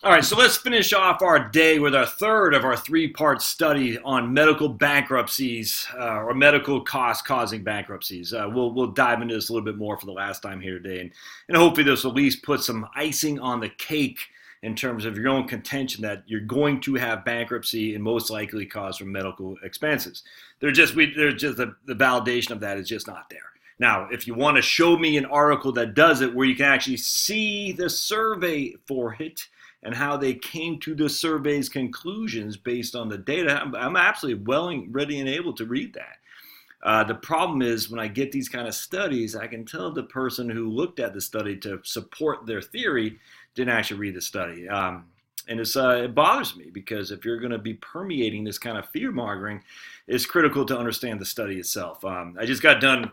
All right, so let's finish off our day with our third of our three-part study on medical bankruptcies or medical costs causing bankruptcies. We'll dive into this a little bit more for the last time here today, and hopefully this will at least put some icing on the cake in terms of your own contention that you're going to have bankruptcy and most likely cause from medical expenses. The validation of that is just not there. Now, if you want to show me an article that does it where you can actually see the survey for it and how they came to the survey's conclusions based on the data, I'm absolutely willing, ready, and able to read that. The problem is when I get these kind of studies, I can tell the person who looked at the study to support their theory didn't actually read the study. It bothers me because if you're going to be permeating this kind of fear mongering, it's critical to understand the study itself. I just got done.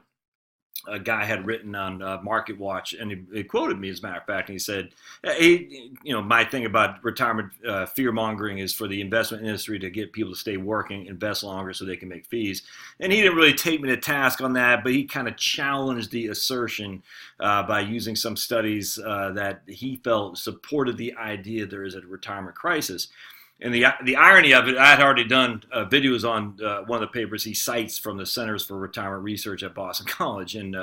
A guy had written on Market Watch, and he quoted me as a matter of fact, and he said, my thing about retirement fear mongering is for the investment industry to get people to stay working, invest longer so they can make fees. And he didn't really take me to task on that, but he kind of challenged the assertion by using some studies that he felt supported the idea there is a retirement crisis. And the irony of it, I had already done videos on one of the papers he cites from the Centers for Retirement Research at Boston College. And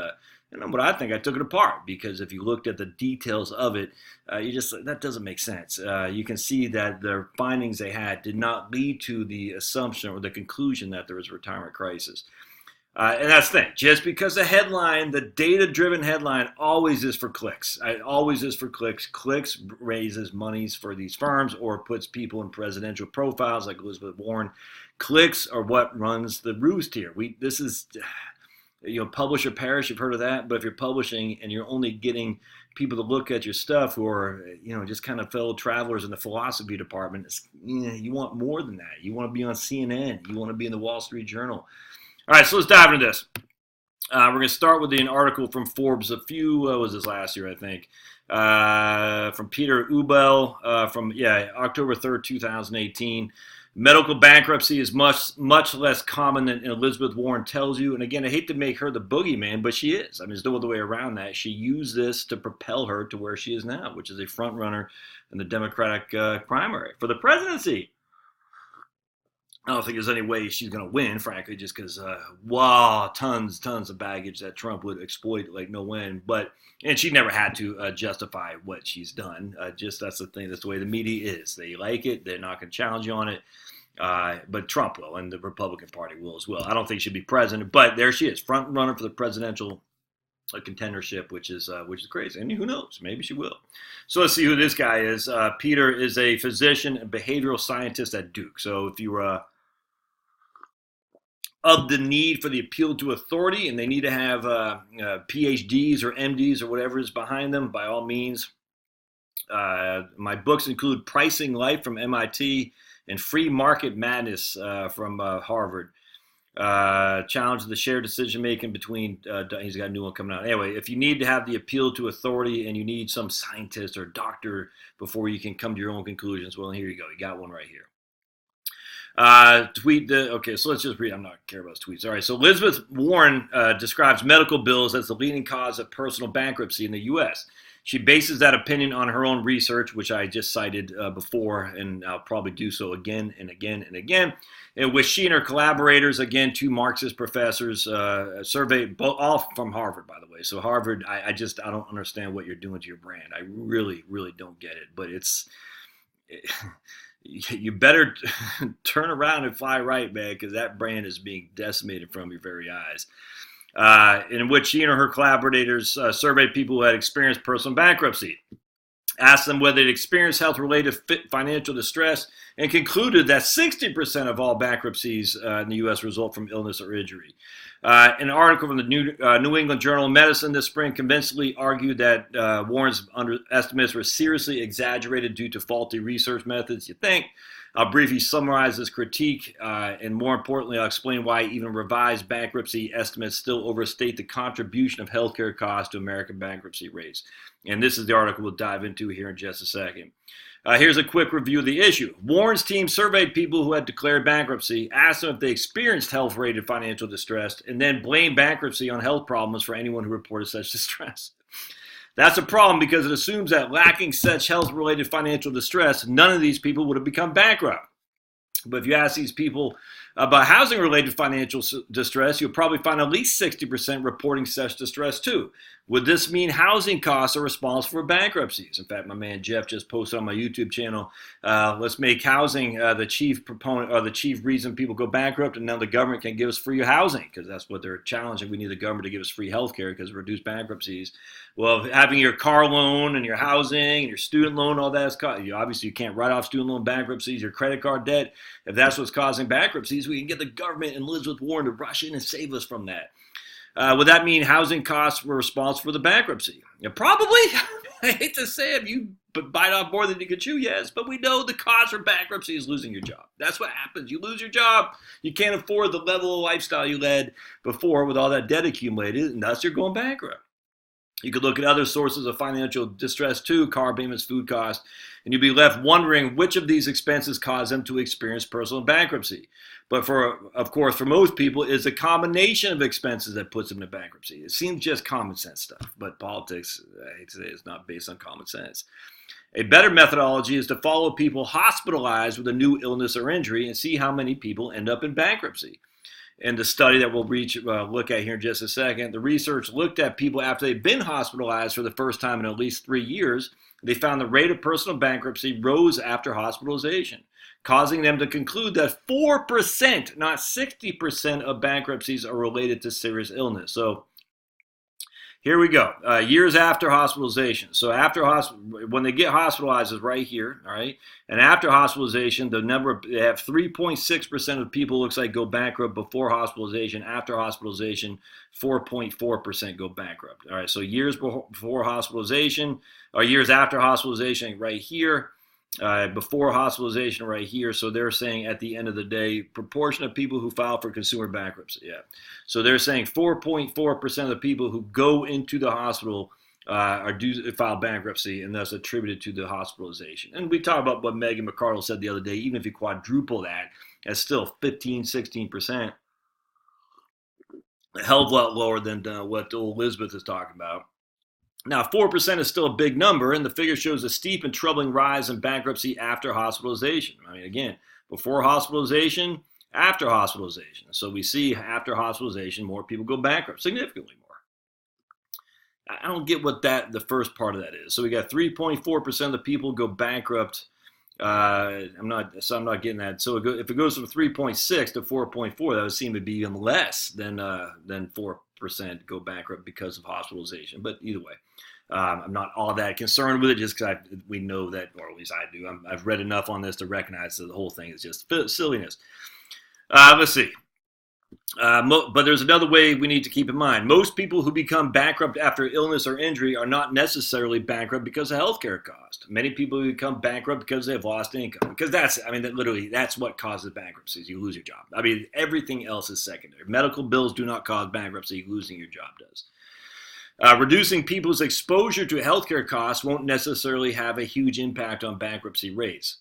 what I think, I took it apart because if you looked at the details of it, that doesn't make sense. You can see that the findings they had did not lead to the assumption or the conclusion that there was a retirement crisis. And that's the thing. Just because the headline, the data-driven headline, always is for clicks. It always is for clicks. Clicks raises monies for these firms or puts people in presidential profiles like Elizabeth Warren. Clicks are what runs the roost here. This is, publish or perish. You've heard of that. But if you're publishing and you're only getting people to look at your stuff who are, just kind of fellow travelers in the philosophy department, you want more than that. You want to be on CNN. You want to be in the Wall Street Journal. All right, so let's dive into this. We're going to start with an article from Forbes was this last year, I think, from Peter Ubel from October 3rd, 2018. Medical bankruptcy is much less common than Elizabeth Warren tells you. And again, I hate to make her the boogeyman, but she is. I mean, there's no other way around that. She used this to propel her to where she is now, which is a front runner in the Democratic primary for the presidency. I don't think there's any way she's going to win, frankly, just because, tons of baggage that Trump would exploit like no end. And she never had to justify what she's done. That's the thing. That's the way the media is. They like it. They're not going to challenge you on it. But Trump will, and the Republican Party will as well. I don't think she'll be president, but there she is, front runner for the presidential contendership, which is crazy. And who knows? Maybe she will. So let's see who this guy is. Peter is a physician and behavioral scientist at Duke. So if you were of the need for the appeal to authority, and they need to have PhDs or MDs or whatever is behind them, by all means. My books include Pricing Life from MIT and Free Market Madness from Harvard. Challenge the shared decision making between, he's got a new one coming out. Anyway, if you need to have the appeal to authority and you need some scientist or doctor before you can come to your own conclusions, well, here you go. You got one right here. So let's just read. I'm not care about tweets. All right. So Elizabeth Warren describes medical bills as the leading cause of personal bankruptcy in the U.S. She bases that opinion on her own research, which I just cited before, and I'll probably do so again and again and again. And with she and her collaborators, again, two Marxist professors, surveyed, all from Harvard, by the way. So Harvard, I don't understand what you're doing to your brand. I really, really don't get it. But you better turn around and fly right, man, because that brand is being decimated from your very eyes. In which she and her collaborators surveyed people who had experienced personal bankruptcy, asked them whether they'd experienced health-related financial distress, and concluded that 60% of all bankruptcies in the U.S. result from illness or injury. An article from the New England Journal of Medicine this spring convincingly argued that Warren's estimates were seriously exaggerated due to faulty research methods. You think? I'll briefly summarize this critique, and more importantly, I'll explain why even revised bankruptcy estimates still overstate the contribution of healthcare costs to American bankruptcy rates. And this is the article we'll dive into here in just a second. Here's a quick review of the issue. Warren's team surveyed people who had declared bankruptcy, asked them if they experienced health-related financial distress, and then blamed bankruptcy on health problems for anyone who reported such distress. That's a problem because it assumes that lacking such health-related financial distress, none of these people would have become bankrupt. But if you ask these people about housing-related financial distress, you'll probably find at least 60% reporting such distress too. Would this mean housing costs are responsible for bankruptcies? In fact, my man Jeff just posted on my YouTube channel, let's make housing the chief proponent or the chief reason people go bankrupt, and now the government can give us free housing because that's what they're challenging. We need the government to give us free health care because reduce bankruptcies. Well, having your car loan and your housing and your student loan, all that is obviously you can't write off student loan bankruptcies, your credit card debt. If that's what's causing bankruptcies, we can get the government and Elizabeth Warren to rush in and save us from that. Would that mean housing costs were responsible for the bankruptcy? Yeah, probably. I hate to say it, you bite off more than you can chew, yes, but we know the cost for bankruptcy is losing your job. That's what happens. You lose your job. You can't afford the level of lifestyle you led before with all that debt accumulated, and thus you're going bankrupt. You could look at other sources of financial distress too, car payments, food costs, and you'd be left wondering which of these expenses cause them to experience personal bankruptcy. But of course, for most people, it's a combination of expenses that puts them in bankruptcy. It seems just common sense stuff, but politics, I hate to say, is not based on common sense. A better methodology is to follow people hospitalized with a new illness or injury and see how many people end up in bankruptcy. In the study that we'll look at here in just a second, the research looked at people after they've been hospitalized for the first time in at least 3 years. They found the rate of personal bankruptcy rose after hospitalization, causing them to conclude that 4%, not 60% of bankruptcies are related to serious illness. So here we go. Years after hospitalization. So when they get hospitalized is right here, all right? And after hospitalization, they have 3.6% of people looks like go bankrupt before hospitalization. After hospitalization, 4.4% go bankrupt. All right, so years before hospitalization, or years after hospitalization right here. Before hospitalization right here. So they're saying at the end of the day, proportion of people who file for consumer bankruptcy. Yeah. So they're saying 4.4% of the people who go into the hospital are due to file bankruptcy and thus attributed to the hospitalization. And we talked about what Megan McArdle said the other day. Even if you quadruple that, that's still 15, 16%. A hell of a lot lower than what old Elizabeth is talking about. Now, 4% is still a big number, and the figure shows a steep and troubling rise in bankruptcy after hospitalization. I mean, again, before hospitalization, after hospitalization. So we see after hospitalization, more people go bankrupt, significantly more. I don't get what the first part of that is. So we got 3.4% of the people go bankrupt. I'm not getting that. So if it goes from 3.6 to 4.4, that would seem to be even less than 4% go bankrupt because of hospitalization. But either way, I'm not all that concerned with it just because we know that, or at least I do. I've read enough on this to recognize that the whole thing is just silliness. Let's see. But there's another way we need to keep in mind. Most people who become bankrupt after illness or injury are not necessarily bankrupt because of healthcare cost. Many people become bankrupt because they've lost income. Because that's what causes bankruptcies. You lose your job. I mean, everything else is secondary. Medical bills do not cause bankruptcy. Losing your job does. Reducing people's exposure to healthcare costs won't necessarily have a huge impact on bankruptcy rates.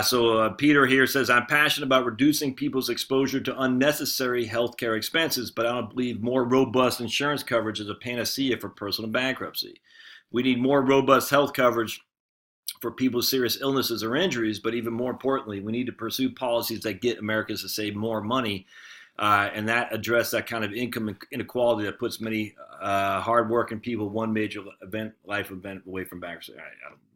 So Peter here says, I'm passionate about reducing people's exposure to unnecessary healthcare expenses, but I don't believe more robust insurance coverage is a panacea for personal bankruptcy. We need more robust health coverage for people's serious illnesses or injuries, but even more importantly, we need to pursue policies that get Americans to save more money and that address that kind of income inequality that puts many hardworking people one major life event away from bankruptcy.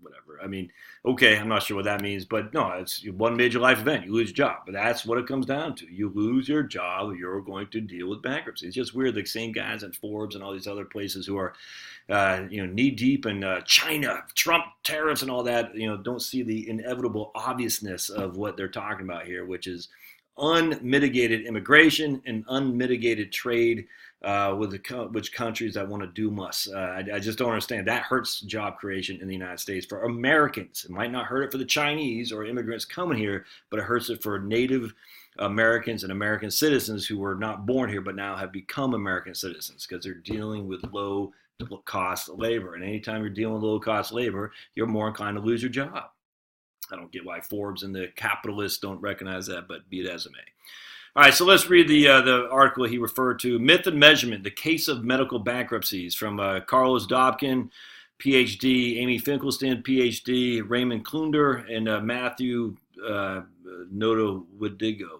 Whatever. I mean, okay, I'm not sure what that means, but no, it's one major life event. You lose your job, but that's what it comes down to. You lose your job, you're going to deal with bankruptcy. It's just weird. The same guys at Forbes and all these other places who are, knee deep in China, Trump, tariffs, and all that, don't see the inevitable obviousness of what they're talking about here, which is unmitigated immigration and unmitigated trade with which countries that want to doom us. I just don't understand. That hurts job creation in the United States for Americans. It might not hurt it for the Chinese or immigrants coming here, but it hurts it for Native Americans and American citizens who were not born here but now have become American citizens because they're dealing with low-cost labor. And anytime you're dealing with low-cost labor, you're more inclined to lose your job. I don't get why Forbes and the capitalists don't recognize that, but be it as it may. All right, so let's read the article he referred to, Myth and Measurement, the Case of Medical Bankruptcies, from Carlos Dobkin, PhD, Amy Finkelstein, PhD, Raymond Klunder, and Matthew Noto Wodigo.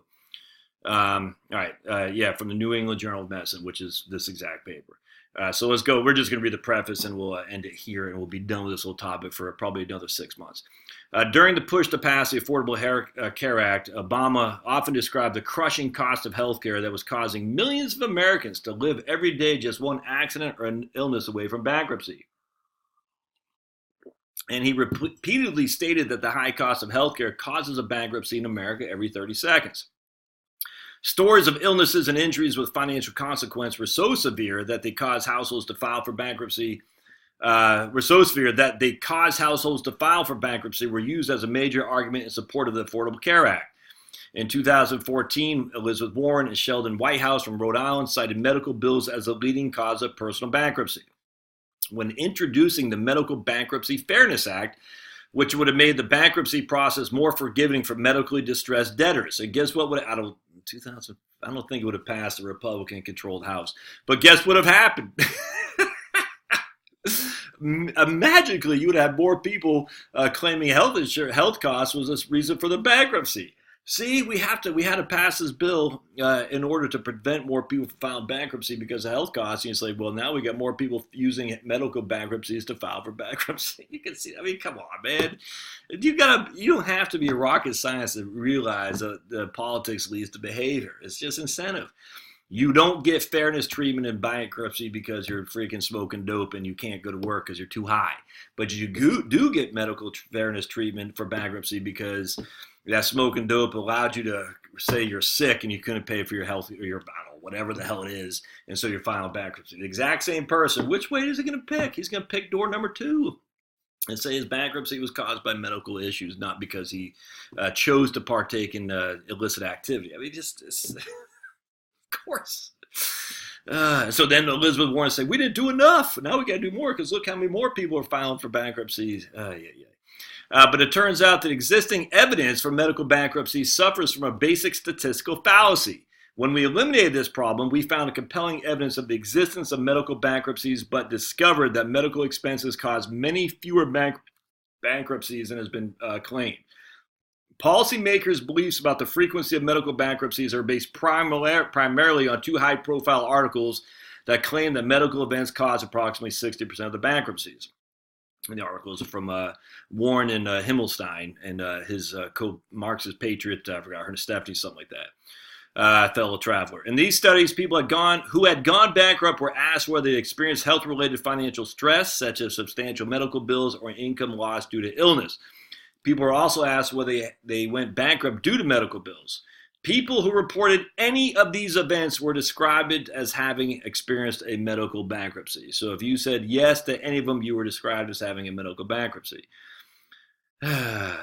All right, from the New England Journal of Medicine, which is this exact paper. So let's go. We're just going to read the preface, and we'll end it here, and we'll be done with this whole topic for probably another 6 months. During the push to pass the Affordable Care Act, Obama often described the crushing cost of health care that was causing millions of Americans to live every day just one accident or an illness away from bankruptcy. And he repeatedly stated that the high cost of health care causes a bankruptcy in America every 30 seconds. Stories of illnesses and injuries with financial consequence were so severe that they caused households to file for bankruptcy. Were used as a major argument in support of the Affordable Care Act. In 2014, Elizabeth Warren and Sheldon Whitehouse from Rhode Island cited medical bills as a leading cause of personal bankruptcy. When introducing the Medical Bankruptcy Fairness Act, which would have made the bankruptcy process more forgiving for medically distressed debtors. And guess what? I don't think it would have passed a Republican-controlled House. But guess what would have happened? Magically, you would have more people claiming health costs was a reason for the bankruptcy. See, we had to pass this bill in order to prevent more people from filing bankruptcy because of health costs. And you say, well, now we got more people using medical bankruptcies to file for bankruptcy. You can see, I mean, come on, man. You don't have to be a rocket scientist to realize that politics leads to behavior. It's just incentive. You don't get fairness treatment in bankruptcy because you're freaking smoking dope and you can't go to work because you're too high. But you do get medical fairness treatment for bankruptcy because that smoking dope allowed you to say you're sick and you couldn't pay for your health or your battle, whatever the hell it is, and so you're filing bankruptcy. The exact same person, which way is he going to pick? He's going to pick door number 2 and say his bankruptcy was caused by medical issues, not because he chose to partake in illicit activity. I mean, of course. So then Elizabeth Warren said, we didn't do enough. Now we got to do more because look how many more people are filing for bankruptcies. But it turns out that existing evidence for medical bankruptcy suffers from a basic statistical fallacy. When we eliminated this problem, we found a compelling evidence of the existence of medical bankruptcies, but discovered that medical expenses cause many fewer bankruptcies than has been claimed. Policymakers' beliefs about the frequency of medical bankruptcies are based primarily on 2 high-profile articles that claim that medical events cause approximately 60% of the bankruptcies. And the articles are from Warren and Himmelstein and his Marxist patriot, I forgot her name, Stephanie, something like that, fellow traveler. In these studies, people who had gone bankrupt were asked whether they experienced health-related financial stress, such as substantial medical bills or income loss due to illness. People were also asked whether they went bankrupt due to medical bills. People who reported any of these events were described as having experienced a medical bankruptcy. So if you said yes to any of them, you were described as having a medical bankruptcy.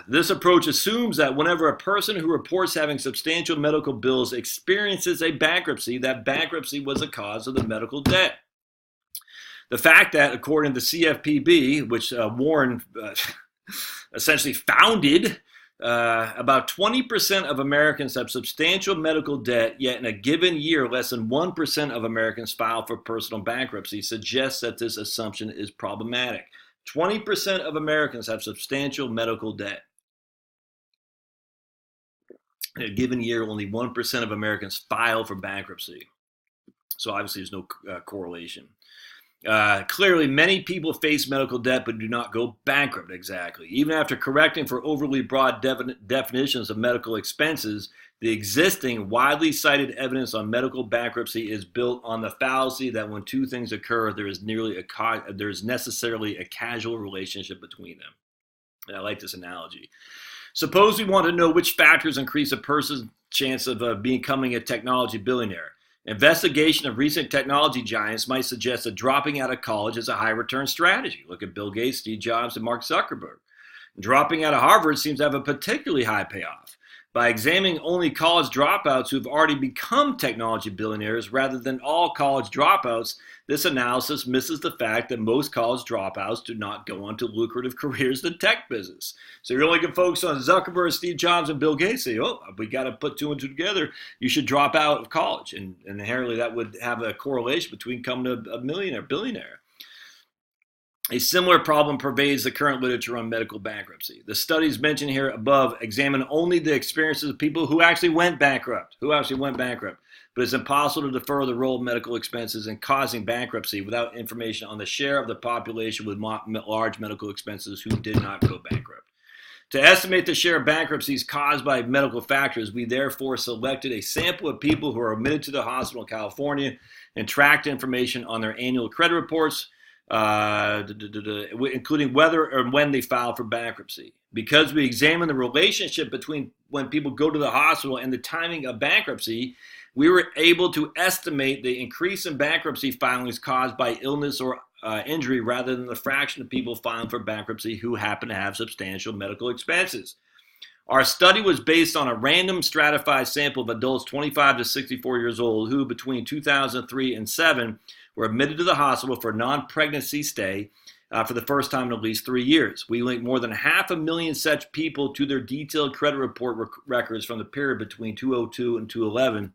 This approach assumes that whenever a person who reports having substantial medical bills experiences a bankruptcy, that bankruptcy was the cause of the medical debt. The fact that, according to CFPB, which Warren essentially founded, about 20% of Americans have substantial medical debt, yet in a given year, less than 1% of Americans file for personal bankruptcy, suggests that this assumption is problematic. 20% of Americans have substantial medical debt. In a given year, only 1% of Americans file for bankruptcy. So obviously there's no correlation. Clearly, many people face medical debt but do not go bankrupt exactly. Even after correcting for overly broad definitions of medical expenses, the existing widely cited evidence on medical bankruptcy is built on the fallacy that when 2 things occur, there is necessarily a causal relationship between them. And I like this analogy. Suppose we want to know which factors increase a person's chance of becoming a technology billionaire. Investigation of recent technology giants might suggest that dropping out of college is a high return strategy. Look at Bill Gates, Steve Jobs, and Mark Zuckerberg. Dropping out of Harvard seems to have a particularly high payoff. By examining only college dropouts who have already become technology billionaires rather than all college dropouts, this analysis misses the fact that most college dropouts do not go on to lucrative careers in the tech business. So you're only going to focus on Zuckerberg, Steve Jobs, and Bill Gates. Say, oh, we got to put two and two together. You should drop out of college. And inherently that would have a correlation between becoming a millionaire, billionaire. A similar problem pervades the current literature on medical bankruptcy. The studies mentioned here above examine only the experiences of people who actually went bankrupt, But it's impossible to defer the role of medical expenses in causing bankruptcy without information on the share of the population with large medical expenses who did not go bankrupt. To estimate the share of bankruptcies caused by medical factors, we therefore selected a sample of people who are admitted to the hospital in California and tracked information on their annual credit reports, including whether or when they filed for bankruptcy. Because we examine the relationship between when people go to the hospital and the timing of bankruptcy, we were able to estimate the increase in bankruptcy filings caused by illness or injury rather than the fraction of people filing for bankruptcy who happen to have substantial medical expenses. Our study was based on a random stratified sample of adults 25 to 64 years old who between 2003 and 2007 were admitted to the hospital for a non-pregnancy stay for the first time in at least 3 years. We linked more than 500,000 such people to their detailed credit report records from the period between 2002 and 2011,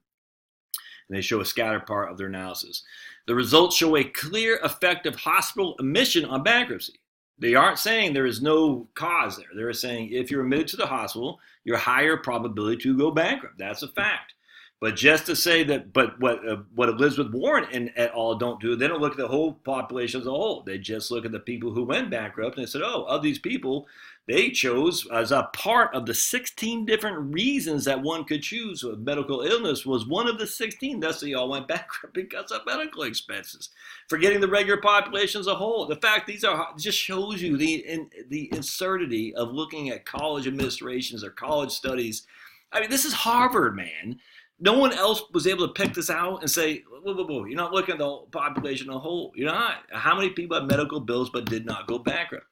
and they show a scattered part of their analysis. The results show a clear effect of hospital admission on bankruptcy. They aren't saying there is no cause there. They're saying if you're admitted to the hospital, you're higher probability to go bankrupt. That's a fact. But just to say that, but what Elizabeth Warren and et al. Don't do, they don't look at the whole population as a whole. They just look at the people who went bankrupt and they said, oh, of these people, they chose as a part of the 16 different reasons that one could choose. So medical illness was one of the 16. Thus, they all went bankrupt because of medical expenses. Forgetting the regular population as a whole. The fact these are just shows you the absurdity of looking at college administrations or college studies. I mean, this is Harvard, man. No one else was able to pick this out and say, whoa, you're not looking at the population as a whole. You're not. How many people have medical bills but did not go bankrupt?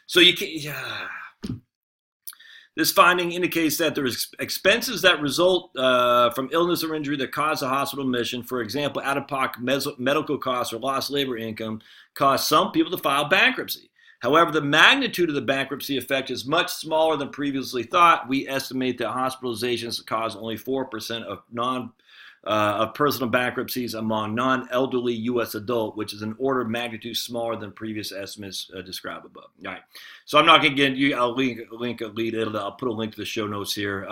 So you can't. This finding indicates that there is expenses that result from illness or injury that cause a hospital admission. For example, out-of-pocket medical costs or lost labor income cause some people to file bankruptcy. However, the magnitude of the bankruptcy effect is much smaller than previously thought. We estimate that hospitalizations cause only 4% of personal bankruptcies among non-elderly U.S. adult, which is an order of magnitude smaller than previous estimates described above. All right. So I'm not going to get you. I'll put a link to the show notes here.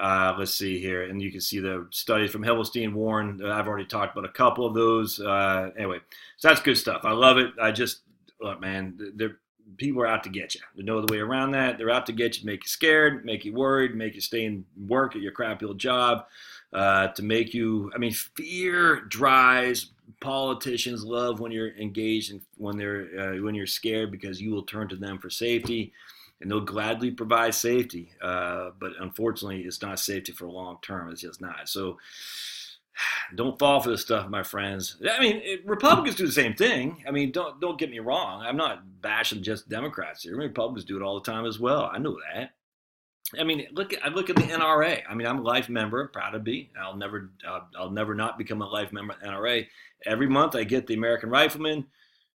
Let's see here, and you can see the studies from Helvestein, Warren. I've already talked about a couple of those. Anyway, so that's good stuff. I love it. Look, man, people are out to get you. There's no other way around that. They're out to get you, make you scared, make you worried, make you stay in work at your crappy old job, to make you, fear drives politicians love when you're engaged and when you're scared because you will turn to them for safety and they'll gladly provide safety. But unfortunately, it's not safety for long term. It's just not. So don't fall for this stuff, my friends. Republicans do the same thing. Don't get me wrong. I'm not bashing just Democrats here. Republicans do it all the time as well. I know that. I look at the NRA. I'm a life member. I'm proud to be. I'll never not become a life member of the NRA. Every month I get the American Rifleman.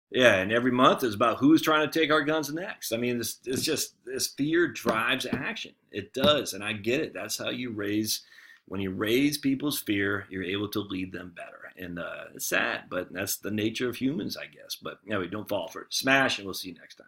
Yeah, and every month is about who's trying to take our guns next. This fear drives action. It does, and I get it. That's how you raise. When you raise people's fear, you're able to lead them better. And it's sad, but that's the nature of humans, I guess. But anyway, don't fall for it. Smash, and we'll see you next time.